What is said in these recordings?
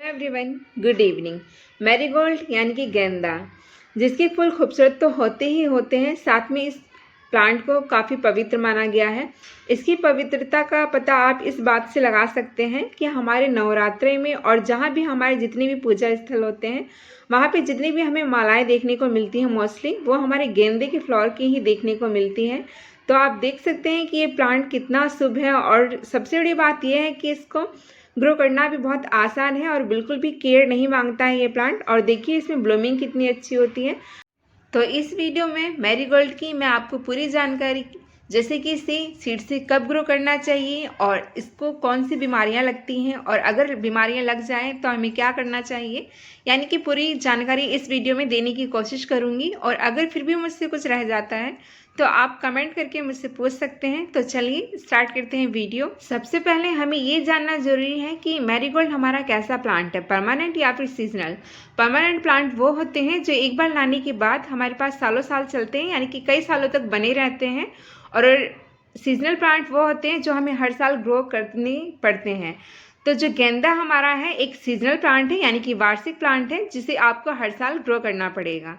Everyone, good evening. Marigold यानी कि गेंदा, जिसके फूल खूबसूरत तो होते ही होते हैं, साथ में इस प्लांट को काफ़ी पवित्र माना गया है। इसकी पवित्रता का पता आप इस बात से लगा सकते हैं कि हमारे नवरात्रे में और जहाँ भी हमारे जितने भी पूजा स्थल होते हैं, वहाँ पे जितनी भी हमें मालाएं देखने को मिलती हैं, मोस्टली वो हमारे गेंदे के फ्लावर की ही देखने को मिलती हैं। तो आप देख सकते हैं कि ये प्लांट कितना शुभ है, और सबसे बड़ी बात यह है कि इसको ग्रो करना भी बहुत आसान है और बिल्कुल भी केयर नहीं मांगता है ये प्लांट। और देखिए इसमें ब्लूमिंग कितनी अच्छी होती है। तो इस वीडियो में मैरीगोल्ड की मैं आपको पूरी जानकारी, जैसे कि इसे सीड से कब ग्रो करना चाहिए और इसको कौन सी बीमारियां लगती हैं, और अगर बीमारियां लग जाएं तो हमें क्या करना चाहिए, यानी कि पूरी जानकारी इस वीडियो में देने की कोशिश करूंगी। और अगर फिर भी मुझसे कुछ रह जाता है तो आप कमेंट करके मुझसे पूछ सकते हैं। तो चलिए स्टार्ट करते हैं वीडियो। सबसे पहले हमें ये जानना जरूरी है कि मैरीगोल्ड हमारा कैसा प्लांट है, परमानेंट या फिर सीजनल। परमानेंट प्लांट वो होते हैं जो एक बार लाने के बाद हमारे पास सालों साल चलते हैं, यानी कि कई सालों तक बने रहते हैं। और सीजनल प्लांट वो होते हैं जो हमें हर साल ग्रो करने पड़ते हैं। तो जो गेंदा हमारा है एक सीजनल प्लांट है, यानी कि वार्षिक प्लांट है, जिसे आपको हर साल ग्रो करना पड़ेगा।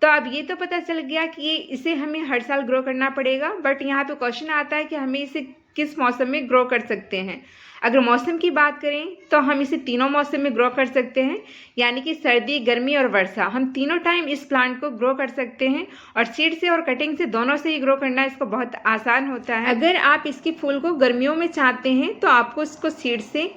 तो अब ये तो पता चल गया कि इसे हमें हर साल ग्रो करना पड़ेगा, बट यहाँ पे क्वेश्चन आता है कि हमें इसे किस मौसम में ग्रो कर सकते हैं। अगर मौसम की बात करें तो हम इसे तीनों मौसम में ग्रो कर सकते हैं, यानी कि सर्दी, गर्मी और वर्षा, हम तीनों टाइम इस प्लांट को ग्रो कर सकते हैं। और सीड से और कटिंग से, दोनों से ही ग्रो करना इसको बहुत आसान होता है। अगर आप इसके फूल को गर्मियों में चाहते हैं तो आपको इसको सीड से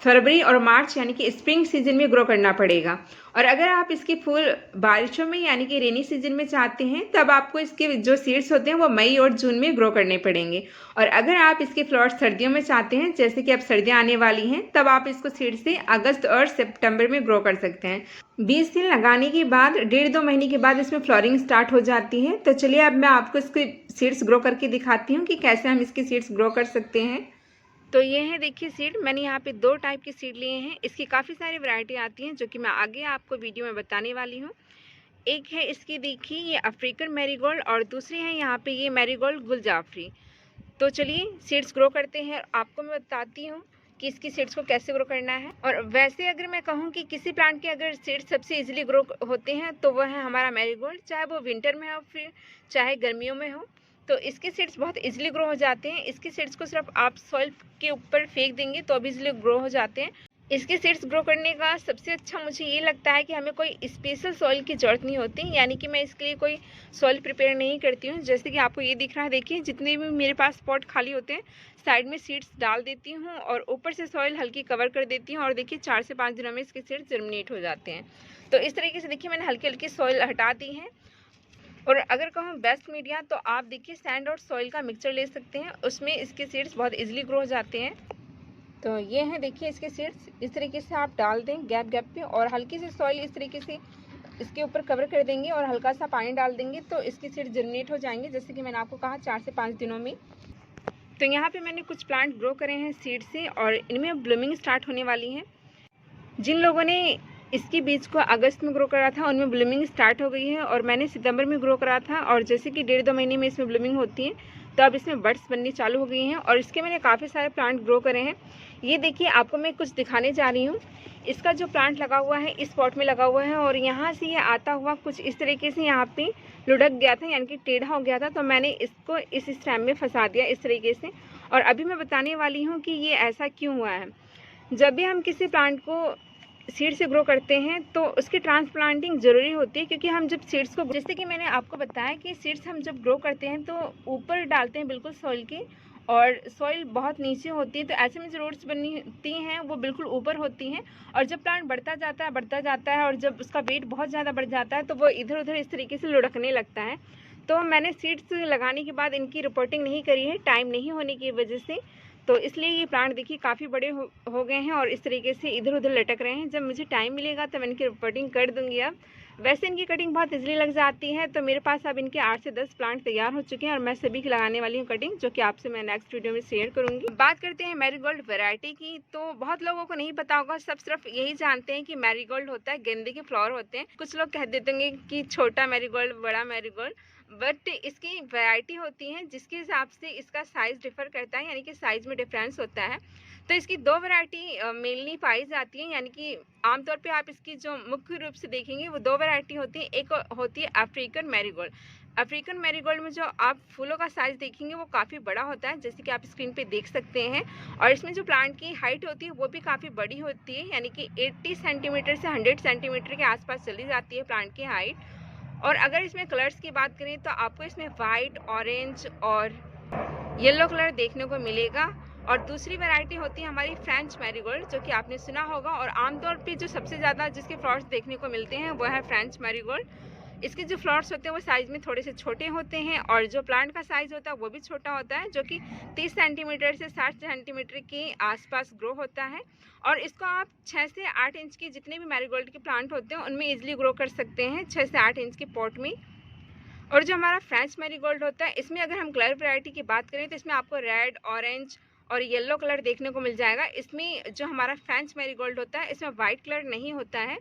फरवरी और मार्च, यानी कि स्प्रिंग सीजन में ग्रो करना पड़ेगा। और अगर आप इसके फूल बारिशों में, यानी कि रेनी सीजन में चाहते हैं, तब आपको इसके जो सीड्स होते हैं वो मई और जून में ग्रो करने पड़ेंगे। और अगर आप इसके फ्लावर्स सर्दियों में चाहते हैं, जैसे कि अब सर्दियां आने वाली हैं, तब आप इसको सीड से अगस्त और सितंबर में ग्रो कर सकते हैं। 20 दिन लगाने के बाद 1.5-2 महीने के बाद इसमें फ्लावरिंग स्टार्ट हो जाती है। तो चलिए अब मैं आपको इसके सीड्स ग्रो करके दिखाती हूँ कि कैसे हम इसके सीड्स ग्रो कर सकते हैं। तो ये है, देखिए सीड, मैंने यहाँ पे 2 टाइप के सीड लिए हैं। इसकी काफ़ी सारी वैरायटी आती हैं जो कि मैं आगे आपको वीडियो में बताने वाली हूँ। एक है इसकी, देखिए ये अफ्रीकन मैरीगोल्ड, और दूसरी है यहाँ पे ये मैरीगोल्ड गुलजाफरी। तो चलिए सीड्स ग्रो करते हैं, आपको मैं बताती हूँ कि इसकी सीड्स को कैसे ग्रो करना है। और वैसे अगर मैं कहूँ कि किसी प्लांट के अगर सीड्स सबसे इजीली ग्रो होते हैं तो वह है हमारा मैरीगोल्ड, चाहे वो विंटर में हो फिर चाहे गर्मियों में हो। तो इसके सीड्स बहुत इजीली ग्रो हो जाते हैं। इसके सीड्स को सिर्फ आप सॉइल के ऊपर फेंक देंगे तो अब इजीली ग्रो हो जाते हैं। इसके सीड्स ग्रो करने का सबसे अच्छा मुझे ये लगता है कि हमें कोई स्पेशल सॉइल की ज़रूरत नहीं होती, यानी कि मैं इसके लिए कोई सॉइल प्रिपेयर नहीं करती हूँ। जैसे कि आपको ये दिख रहा है, देखिए जितने भी मेरे पास स्पॉट खाली होते हैं, साइड में सीड्स डाल देती हूँ और ऊपर से सॉइल हल्की कवर कर देती हूँ, और देखिए 4 से 5 दिनों में इसके सीड्स जर्मिनेट हो जाते हैं। तो इस तरीके से देखिए मैंने हल्की हल्की सॉइल हटा दी है। और अगर कहूँ बेस्ट मीडिया, तो आप देखिए सैंड और सॉइल का मिक्सचर ले सकते हैं, उसमें इसके सीड्स बहुत इजीली ग्रो हो जाते हैं। तो ये है, देखिए इसके सीड्स इस तरीके से आप डाल दें गैप गैप पे, और हल्की सी सॉइल इस तरीके से इसके ऊपर कवर कर देंगे और हल्का सा पानी डाल देंगे, तो इसके सीड्स जर्मिनेट हो जाएंगे, जैसे कि मैंने आपको कहा 4 से 5 दिनों में। तो यहाँ पे मैंने कुछ प्लांट ग्रो करे हैं सीड से, और इनमें ब्लूमिंग स्टार्ट होने वाली है। जिन लोगों ने इसके बीज को अगस्त में ग्रो करा था उनमें ब्लूमिंग स्टार्ट हो गई है, और मैंने सितंबर में ग्रो करा था, और जैसे कि 1.5-2 महीने में इसमें ब्लूमिंग होती है, तो अब इसमें बड्स बननी चालू हो गई हैं। और इसके मैंने काफ़ी सारे प्लांट ग्रो करे हैं। ये देखिए आपको मैं कुछ दिखाने जा रही हूँ। इसका जो प्लांट लगा हुआ है इस पॉट में लगा हुआ है, और यहाँ से ये आता हुआ कुछ इस तरीके से यहाँ पे लुढ़क गया था, यानी कि टेढ़ा हो गया था, तो मैंने इसको इस स्टैम में फंसा दिया इस तरीके से। और अभी मैं बताने वाली हूँ कि ये ऐसा क्यों हुआ है। जब भी हम किसी प्लांट को सीड से ग्रो करते हैं तो उसकी ट्रांसप्लांटिंग ज़रूरी होती है, क्योंकि हम जब सीड्स को, जैसे कि मैंने आपको बताया कि सीड्स हम जब ग्रो करते हैं तो ऊपर डालते हैं बिल्कुल सॉइल के, और सॉइल बहुत नीचे होती है, तो ऐसे में जो रूट्स बनती हैं वो बिल्कुल ऊपर होती हैं। और जब प्लांट बढ़ता जाता है और जब उसका वेट बहुत ज़्यादा बढ़ जाता है तो वो इधर उधर इस तरीके से लुढ़कने लगता है। तो मैंने सीड्स लगाने के बाद इनकी रिपोर्टिंग नहीं करी है, टाइम नहीं होने की वजह से। तो इसलिए ये प्लांट देखिए काफ़ी बड़े हो गए हैं और इस तरीके से इधर उधर लटक रहे हैं। जब मुझे टाइम मिलेगा तो मैं इनकी रिपोर्टिंग कर दूंगी। अब वैसे इनकी कटिंग बहुत इजीली लग जाती है, तो मेरे पास अब इनके 8 से 10 प्लांट तैयार हो चुके हैं, और मैं सभी की लगाने वाली हूँ कटिंग, जो कि आपसे मैं नेक्स्ट वीडियो में शेयर करूँगी। बात करते हैं मैरीगोल्ड वैरायटी की, तो बहुत लोगों को नहीं पता होगा, सब सिर्फ यही जानते हैं कि मैरीगोल्ड होता है, गेंदे के फ्लावर होते हैं। कुछ लोग कह देते होंगे कि छोटा मैरीगोल्ड, बड़ा मैरीगोल्ड, बट इसकी वैरायटी होती है जिसके हिसाब से इसका साइज़ डिफर करता है, यानी कि साइज़ में डिफरेंस होता है। तो इसकी दो वैरायटी मेनली पाई जाती हैं, यानी कि आमतौर पे आप इसकी जो मुख्य रूप से देखेंगे वो दो वैरायटी होती है। एक होती है अफ्रीकन मैरीगोल्ड। अफ्रीकन मैरीगोल्ड में जो आप फूलों का साइज़ देखेंगे वो काफ़ी बड़ा होता है, जैसे कि आप स्क्रीन पे देख सकते हैं। और इसमें जो प्लांट की हाइट होती है वो भी काफ़ी बड़ी होती है, यानी कि 80 सेंटीमीटर से 100 सेंटीमीटर के आसपास चली जाती है प्लांट की हाइट। और अगर इसमें कलर्स की बात करें तो आपको इसमें वाइट, ऑरेंज और येलो कलर देखने को मिलेगा। और दूसरी वैरायटी होती है हमारी फ्रेंच मैरीगोल्ड, जो कि आपने सुना होगा। और आमतौर पे जो सबसे ज़्यादा जिसके फ्लावर्स देखने को मिलते हैं वो है फ्रेंच मैरीगोल्ड। इसके जो फ्लावर्स होते हैं वो साइज़ में थोड़े से छोटे होते हैं, और जो प्लांट का साइज़ होता है वो भी छोटा होता है, जो कि 30 सेंटीमीटर से 60 सेंटीमीटर के आसपास ग्रो होता है। और इसको आप 6 से 8 इंच की जितने भी मैरीगोल्ड के प्लांट होते हैं उनमें ईजिली ग्रो कर सकते हैं, 6 से 8 इंच के पॉट में। और जो हमारा फ्रेंच मैरीगोल्ड होता है, इसमें अगर हम कलर वैरायटी की बात करें तो इसमें आपको रेड, ऑरेंज और येलो कलर देखने को मिल जाएगा। इसमें जो हमारा फ्रेंच मैरीगोल्ड होता है इसमें वाइट कलर नहीं होता है।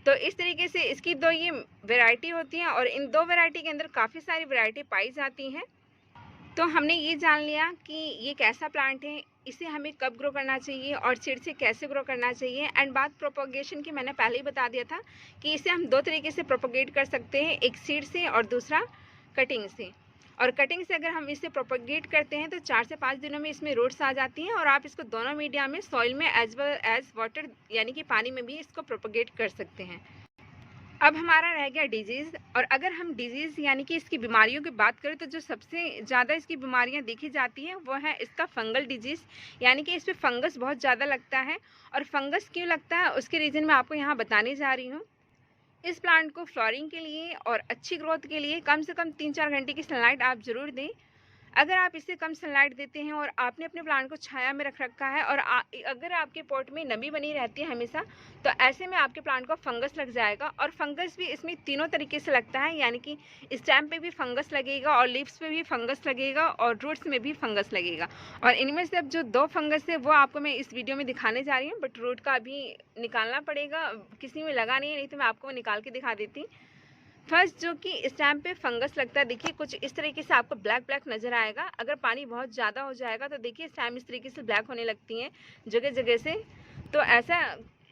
तो इस तरीके से इसकी दो ये वैरायटी होती है, और इन दो वैरायटी के अंदर काफ़ी सारी वैरायटी पाई जाती हैं। तो हमने ये जान लिया कि ये कैसा प्लांट है, इसे हमें कब ग्रो करना चाहिए और सीड से कैसे ग्रो करना चाहिए। एंड बात प्रोपोगेशन की मैंने पहले ही बता दिया था कि इसे हम दो तरीके से प्रोपोगेट कर सकते हैं, एक सीड से और दूसरा कटिंग से। और कटिंग से अगर हम इसे प्रोपोगेट करते हैं तो 4 से 5 दिनों में इसमें रूट्स आ जाती हैं, और आप इसको दोनों मीडिया में, सॉइल में एज वेल एज वाटर यानी कि पानी में भी इसको प्रोपोगेट कर सकते हैं। अब हमारा रह गया डिजीज़। और अगर हम डिजीज़ यानी कि इसकी बीमारियों की बात करें तो जो सबसे ज़्यादा इसकी बीमारियां देखी जाती हैं वो है इसका फंगल डिजीज़, यानी कि इस पर फंगस बहुत ज़्यादा लगता है। और फंगस क्यों लगता है उसके रीज़न मैं आपको यहाँ बताने जा रही हूँ। इस प्लांट को फ्लोरिंग के लिए और अच्छी ग्रोथ के लिए कम से कम 3-4 घंटे की सनलाइट आप ज़रूर दें। अगर आप इससे कम सनलाइट देते हैं और आपने अपने प्लांट को छाया में रख रखा है, और अगर आपके पॉट में नमी बनी रहती है हमेशा, तो ऐसे में आपके प्लांट को फंगस लग जाएगा। और फंगस भी इसमें तीनों तरीके से लगता है, यानी कि स्टेम पे भी फंगस लगेगा, और लीव्स पे भी फंगस लगेगा, और रूट्स में भी फंगस लगेगा। और इनमें से अब जो दो फंगस है वो आपको मैं इस वीडियो में दिखाने जा रही हूँ, बट रूट का अभी निकालना पड़ेगा, किसी में लगा नहीं है, नहीं तो मैं आपको निकाल के दिखा देती। फर्स्ट जो कि स्टेम पे फंगस लगता है, देखिए कुछ इस तरीके से आपको ब्लैक ब्लैक नज़र आएगा। अगर पानी बहुत ज़्यादा हो जाएगा तो देखिए स्टेम इस तरीके से ब्लैक होने लगती हैं जगह जगह से। तो ऐसा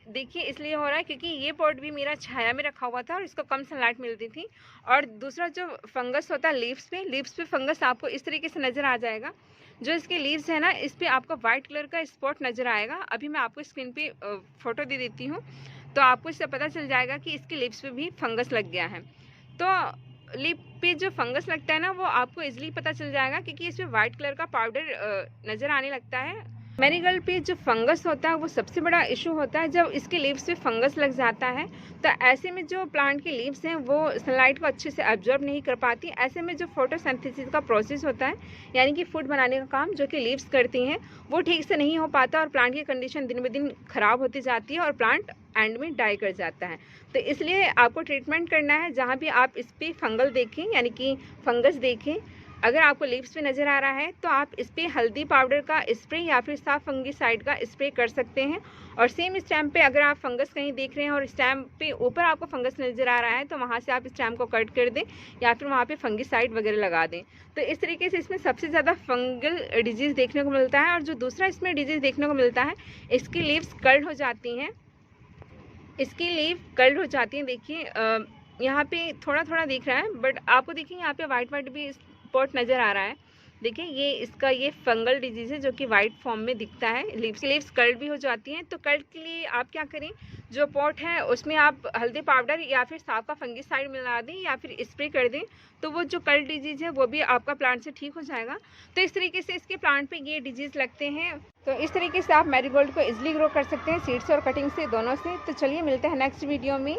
देखिए इसलिए हो रहा है क्योंकि ये पॉट भी मेरा छाया में रखा हुआ था और इसको कम सनलाइट मिलती थी। और दूसरा जो फंगस होता है लीव्स पे फंगस आपको इस तरीके से नज़र आ जाएगा। जो इसके लीव्स है ना, इस पर आपको वाइट कलर का स्पॉट नज़र आएगा। अभी मैं आपको स्क्रीन पे फ़ोटो दे देती हूँ, तो आपको इससे पता चल जाएगा कि इसके लीव्स पे भी फंगस लग गया है। तो लीफ पे जो फंगस लगता है ना, वो आपको इजीली पता चल जाएगा क्योंकि इसमें वाइट कलर का पाउडर नज़र आने लगता है। मैरीगोल्ड पे जो फंगस होता है वो सबसे बड़ा इशू होता है जब इसके लीव्स पे फंगस लग जाता है। तो ऐसे में जो प्लांट के लीव्स हैं वो सनलाइट को अच्छे से एब्जॉर्ब नहीं कर पाती। ऐसे में जो फोटोसिंथेसिस का प्रोसेस होता है, यानी कि फूड बनाने का काम जो कि लीव्स करती हैं, वो ठीक से नहीं हो पाता और प्लांट की कंडीशन दिन ब दिन ख़राब होती जाती है और प्लांट एंड में डाई कर जाता है। तो इसलिए आपको ट्रीटमेंट करना है जहाँ भी आप इस पर फंगल देखें, यानी कि फंगस देखें, अगर आपको लीव्स पे नज़र आ रहा है तो आप इस पर हल्दी पाउडर का स्प्रे या फिर साफ फंगीसाइड का स्प्रे कर सकते हैं। और सेम स्टेम पे अगर आप फंगस कहीं देख रहे हैं और स्टेम पे ऊपर आपको फंगस नज़र आ रहा है तो वहाँ से आप स्टेम को कट कर दें या फिर वहाँ पे फंगीसाइड वगैरह लगा दें। तो इस तरीके से इसमें सबसे ज़्यादा फंगल डिजीज़ देखने को मिलता है। और जो दूसरा इसमें डिजीज़ देखने को मिलता है, इसकी लीव्स कर्ल हो जाती हैं। इसकी लीव कर्ल हो जाती हैं। देखिए यहाँ पे थोड़ा थोड़ा दिख रहा है, बट आपको देखिए यहाँ पे वाइट वाइट भी स्पॉट नज़र आ रहा है। देखिए ये फंगल डिजीज़ है जो कि वाइट फॉर्म में दिखता है। लीव्स कर्ल भी हो जाती हैं। तो कर्ल के लिए आप क्या करें, जो पॉट है उसमें आप हल्दी पाउडर या फिर साफ का फंगीसाइड मिला दें या फिर स्प्रे कर दें, तो वो जो कर्ल डिजीज़ है वो भी आपका प्लांट से ठीक हो जाएगा। तो इस तरीके से इसके प्लांट पे ये डिजीज़ लगते हैं। तो इस तरीके से आप मैरीगोल्ड को ईजिली ग्रो कर सकते हैं, सीड्स और कटिंग से, दोनों से। तो चलिए मिलते हैं नेक्स्ट वीडियो में।